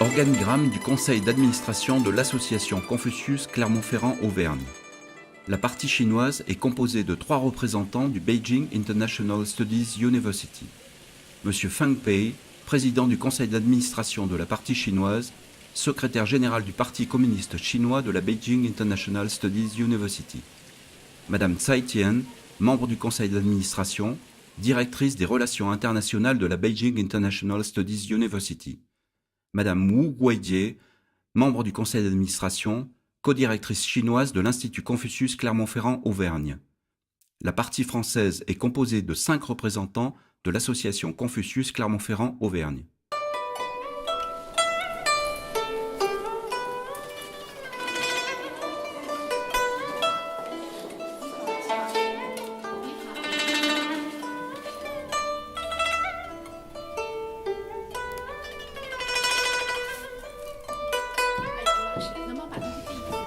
Organigramme du conseil d'administration de l'association Confucius Clermont-Ferrand Auvergne. La partie chinoise est composée de 3 représentants du Beijing International Studies University. Monsieur Feng Pei, président du conseil d'administration de la partie chinoise, secrétaire général du Parti communiste chinois de la Beijing International Studies University. Madame Tsai Tian, membre du conseil d'administration, directrice des relations internationales de la Beijing International Studies University. Madame Wu Guijie, membre du conseil d'administration, co-directrice chinoise de l'Institut Confucius Clermont-Ferrand Auvergne. La partie française est composée de 5 représentants de l'association Confucius Clermont-Ferrand Auvergne.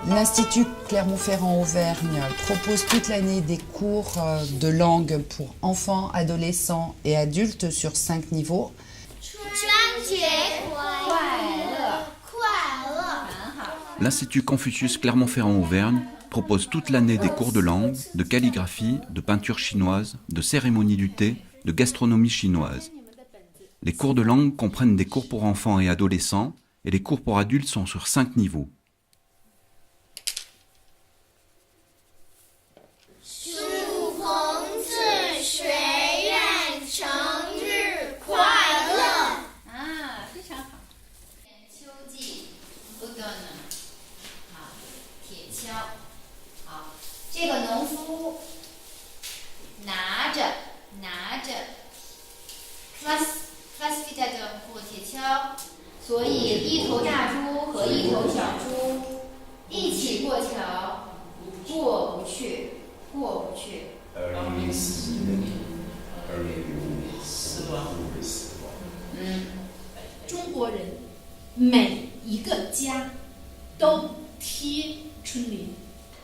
L'Institut Clermont-Ferrand Auvergne propose toute l'année des cours de langue pour enfants, adolescents et adultes sur 5 niveaux. L'Institut Confucius Clermont-Ferrand Auvergne propose toute l'année des cours de langue, de calligraphie, de peinture chinoise, de cérémonie du thé, de gastronomie chinoise. Les cours de langue comprennent des cours pour enfants et adolescents et les cours pour adultes sont sur 5 niveaux. classificateur pour 铁锹，所以一头大猪和一头小猪一起过桥，过不去，过不去。中国人每一个家都贴春联。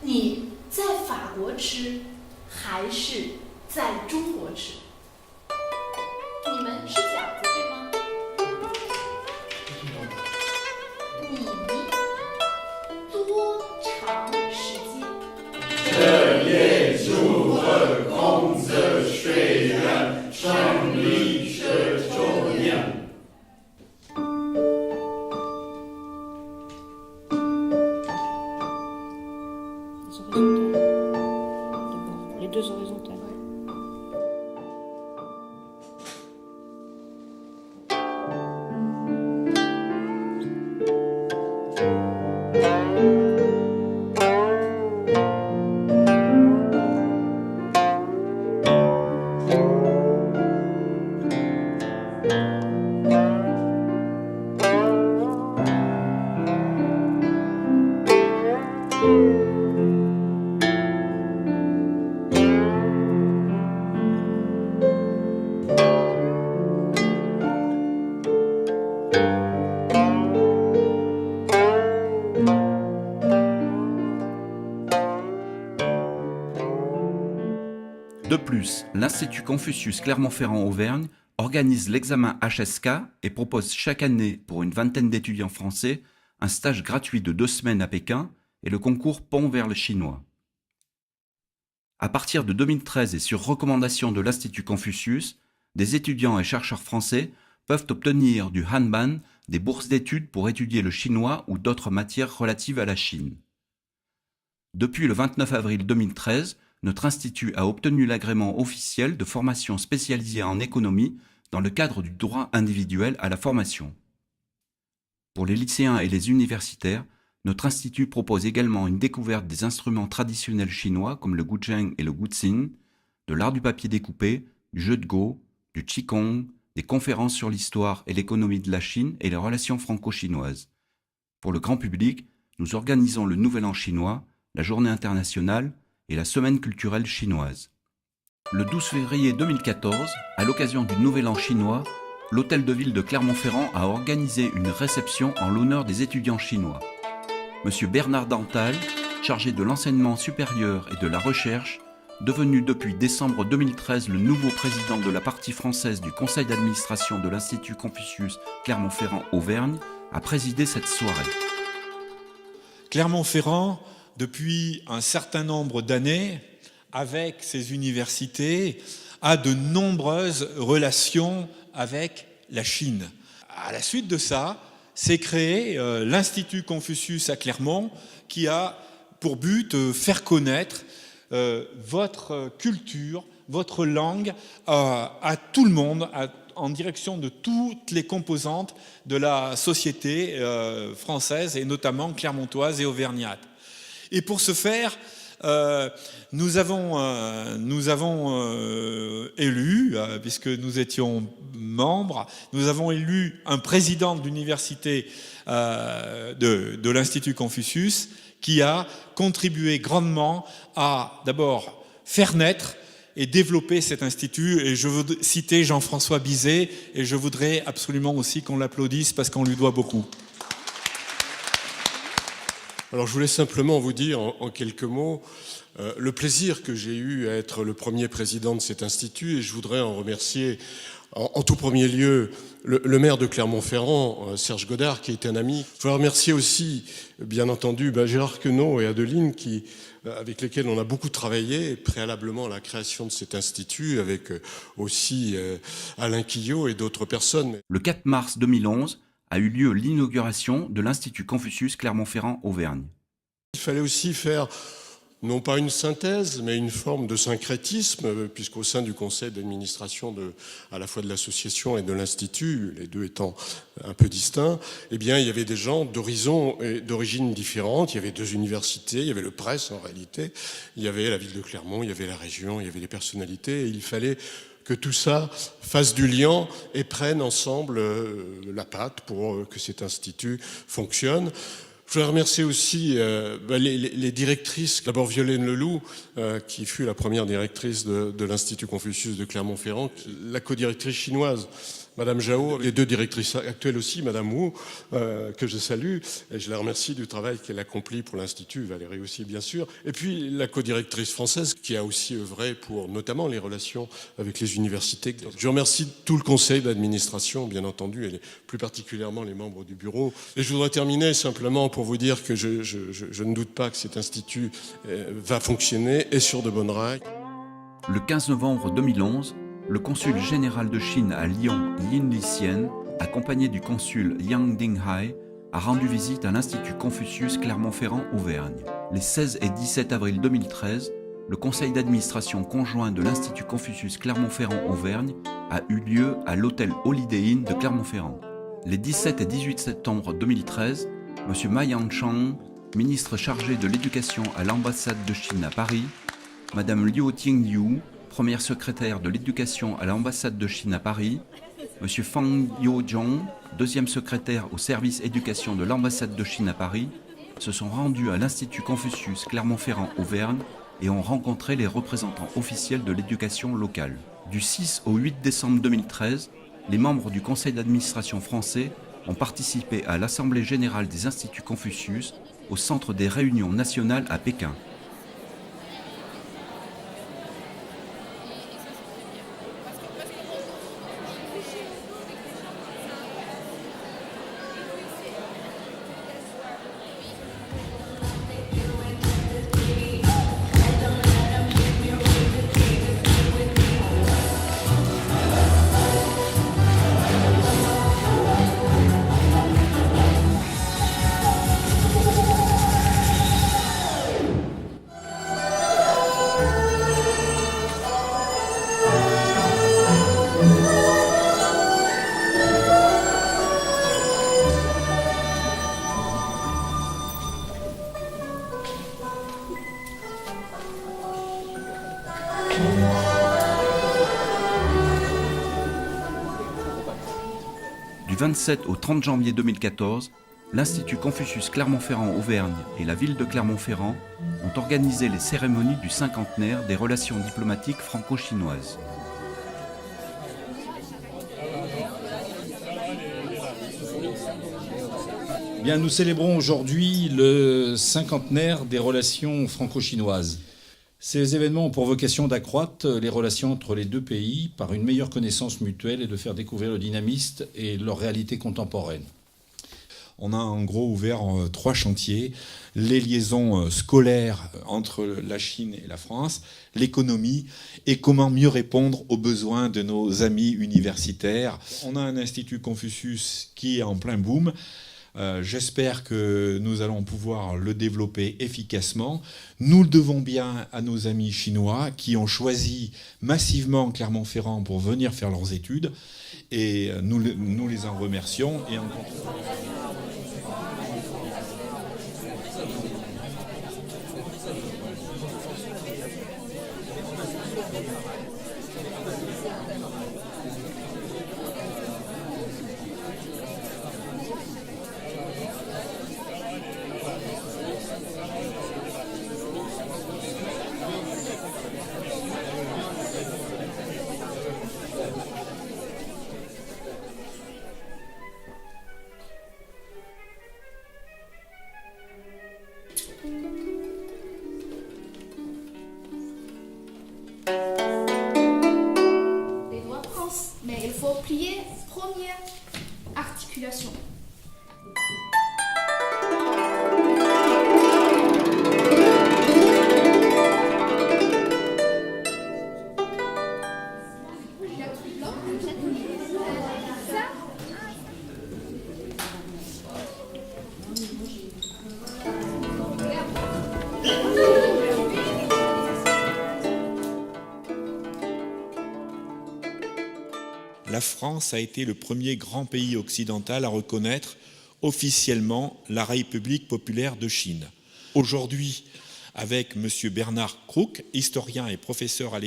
你在法国吃还是在中国吃？你们吃饺子对吗？你多长时间？这夜祝贺孔子虽然胜利是重要。Les deux horizontales. De plus, l'Institut Confucius Clermont-Ferrand Auvergne organise l'examen HSK et propose chaque année, pour une vingtaine d'étudiants français, un stage gratuit de 2 semaines à Pékin et le concours Pont vers le chinois. À partir de 2013 et sur recommandation de l'Institut Confucius, des étudiants et chercheurs français peuvent obtenir du Hanban des bourses d'études pour étudier le chinois ou d'autres matières relatives à la Chine. Depuis le 29 avril 2013, notre institut a obtenu l'agrément officiel de formation spécialisée en économie dans le cadre du droit individuel à la formation. Pour les lycéens et les universitaires, notre institut propose également une découverte des instruments traditionnels chinois comme le guzheng et le guqin, de l'art du papier découpé, du jeu de Go, du qigong, des conférences sur l'histoire et l'économie de la Chine et les relations franco-chinoises. Pour le grand public, nous organisons le Nouvel An chinois, la Journée internationale et la Semaine culturelle chinoise. Le 12 février 2014, à l'occasion du Nouvel An chinois, l'hôtel de ville de Clermont-Ferrand a organisé une réception en l'honneur des étudiants chinois. Monsieur Bernard Dantal, chargé de l'enseignement supérieur et de la recherche, devenu depuis décembre 2013 le nouveau président de la partie française du conseil d'administration de l'Institut Confucius Clermont-Ferrand Auvergne, a présidé cette soirée. Clermont-Ferrand, depuis un certain nombre d'années, avec ses universités, a de nombreuses relations avec la Chine. À la suite de ça, s'est créé l'Institut Confucius à Clermont, qui a pour but de faire connaître votre culture, votre langue à tout le monde, en direction de toutes les composantes de la société française et notamment clermontoise et auvergnate. Et pour ce faire, nous avons élu, puisque nous étions membres, nous avons élu un président de l'université de l'Institut Confucius qui a contribué grandement à d'abord faire naître et développer cet institut. Et je veux citer Jean-François Bizet, et je voudrais absolument aussi qu'on l'applaudisse parce qu'on lui doit beaucoup. Alors je voulais simplement vous dire en quelques mots le plaisir que j'ai eu à être le premier président de cet institut, et je voudrais en remercier en tout premier lieu le maire de Clermont-Ferrand, Serge Godard, qui est un ami. Je voudrais remercier aussi, bien entendu, Gérard Queneau et Adeline, avec lesquels on a beaucoup travaillé préalablement à la création de cet institut, avec aussi Alain Quillot et d'autres personnes. Le 4 mars 2011 a eu lieu l'inauguration de l'Institut Confucius Clermont-Ferrand-Auvergne. Il fallait aussi faire, non pas une synthèse, mais une forme de syncrétisme, puisqu'au sein du conseil d'administration à la fois de l'association et de l'Institut, les deux étant un peu distincts, eh bien, il y avait des gens d'horizons et d'origines différentes. Il y avait deux universités, il y avait le presse en réalité, il y avait la ville de Clermont, il y avait la région, il y avait les personnalités, et il fallait que tout ça fasse du lien et prenne ensemble la patte pour que cet institut fonctionne. Je voudrais remercier aussi les directrices. D'abord Violaine Leloup, qui fut la première directrice de l'Institut Confucius de Clermont-Ferrand, la co-directrice chinoise, Madame Zhao, les deux directrices actuelles aussi, Madame Wu, que je salue, et je la remercie du travail qu'elle accomplit pour l'Institut, Valérie aussi bien sûr, et puis la co-directrice française qui a aussi œuvré pour notamment les relations avec les universités. Je remercie tout le conseil d'administration, bien entendu, et plus particulièrement les membres du bureau. Et je voudrais terminer simplement pour vous dire que je ne doute pas que cet institut va fonctionner et sur de bonnes rails. Le 15 novembre 2011, le consul général de Chine à Lyon, Yin Lixien, accompagné du consul Yang Dinghai, a rendu visite à l'Institut Confucius Clermont-Ferrand-Auvergne. Les 16 et 17 avril 2013, le conseil d'administration conjoint de l'Institut Confucius Clermont-Ferrand-Auvergne a eu lieu à l'hôtel Holiday Inn de Clermont-Ferrand. Les 17 et 18 septembre 2013, M. Ma Yanchang, ministre chargé de l'éducation à l'ambassade de Chine à Paris, Mme Liu Tingyu, première secrétaire de l'éducation à l'ambassade de Chine à Paris, M. Fang Yo-jong, deuxième secrétaire au service éducation de l'ambassade de Chine à Paris, se sont rendus à l'Institut Confucius Clermont-Ferrand-Auvergne et ont rencontré les représentants officiels de l'éducation locale. Du 6 au 8 décembre 2013, les membres du conseil d'administration français ont participé à l'Assemblée générale des Instituts Confucius au centre des réunions nationales à Pékin. Du 27 au 30 janvier 2014, l'Institut Confucius Clermont-Ferrand-Auvergne et la ville de Clermont-Ferrand ont organisé les cérémonies du cinquantenaire des relations diplomatiques franco-chinoises. Bien, nous célébrons aujourd'hui le cinquantenaire des relations franco-chinoises. Ces événements ont pour vocation d'accroître les relations entre les deux pays par une meilleure connaissance mutuelle et de faire découvrir le dynamisme et leur réalité contemporaine. On a en gros ouvert 3 chantiers, les liaisons scolaires entre la Chine et la France, l'économie et comment mieux répondre aux besoins de nos amis universitaires. On a un institut Confucius qui est en plein boom. J'espère que nous allons pouvoir le développer efficacement. Nous le devons bien à nos amis chinois qui ont choisi massivement Clermont-Ferrand pour venir faire leurs études et nous les en remercions. Et en... Les doigts pensent, mais il faut plier première articulation. La France a été le premier grand pays occidental à reconnaître officiellement la République populaire de Chine. Aujourd'hui, avec M. Bernard Crook, historien et professeur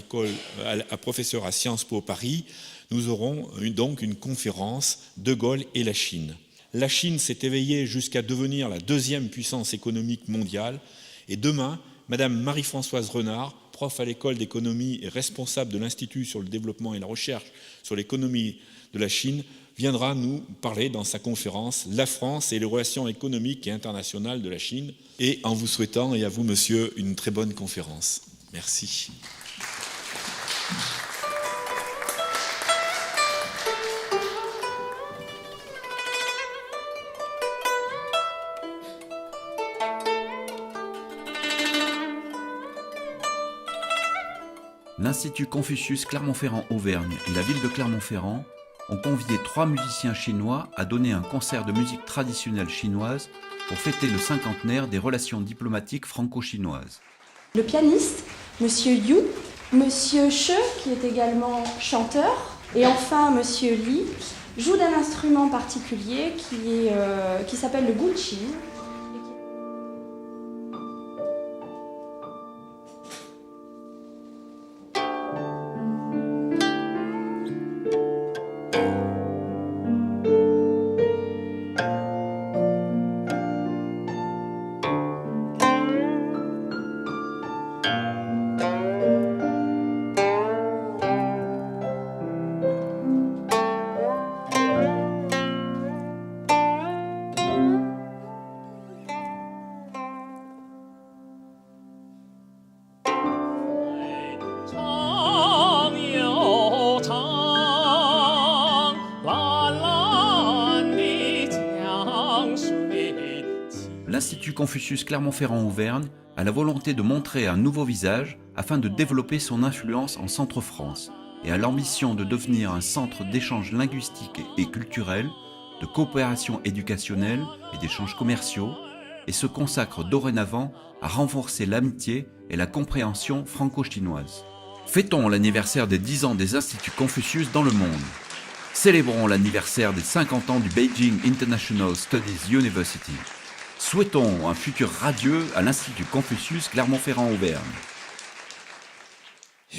professeur à Sciences Po Paris, nous aurons donc une conférence De Gaulle et la Chine. La Chine s'est éveillée jusqu'à devenir la 2e puissance économique mondiale. Et demain, Madame Marie-Françoise Renard, prof à l'école d'économie et responsable de l'Institut sur le développement et la recherche sur l'économie de la Chine, viendra nous parler dans sa conférence « La France et les relations économiques et internationales de la Chine ». Et en vous souhaitant, et à vous monsieur, une très bonne conférence. Merci. L'Institut Confucius Clermont-Ferrand-Auvergne et la ville de Clermont-Ferrand ont convié 3 musiciens chinois à donner un concert de musique traditionnelle chinoise pour fêter le 50aire des relations diplomatiques franco-chinoises. Le pianiste, Monsieur Yu, Monsieur She, qui est également chanteur, et enfin Monsieur Li, joue d'un instrument particulier qui s'appelle le guqin. L'Institut Confucius Clermont-Ferrand-Auvergne a la volonté de montrer un nouveau visage afin de développer son influence en Centre-France et a l'ambition de devenir un centre d'échanges linguistiques et culturels, de coopération éducationnelle et d'échanges commerciaux, et se consacre dorénavant à renforcer l'amitié et la compréhension franco-chinoise. Fêtons l'anniversaire des 10 ans des Instituts Confucius dans le monde. Célébrons l'anniversaire des 50 ans du Beijing International Studies University. Souhaitons un futur radieux à l'Institut Confucius Clermont-Ferrand-Auvergne.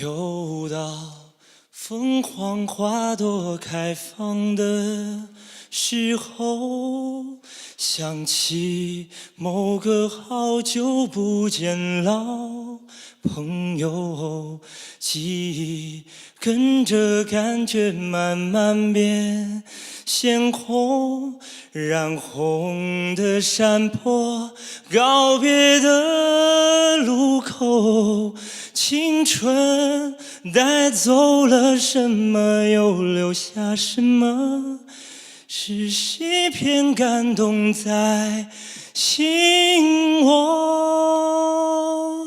又到凤凰花朵开放的时候，想起某个好久不见老朋友，记忆跟着感觉慢慢变鲜红，染红的山坡，告别的路口，青春带走了什么，又留下什么？是诗篇感动在心窝。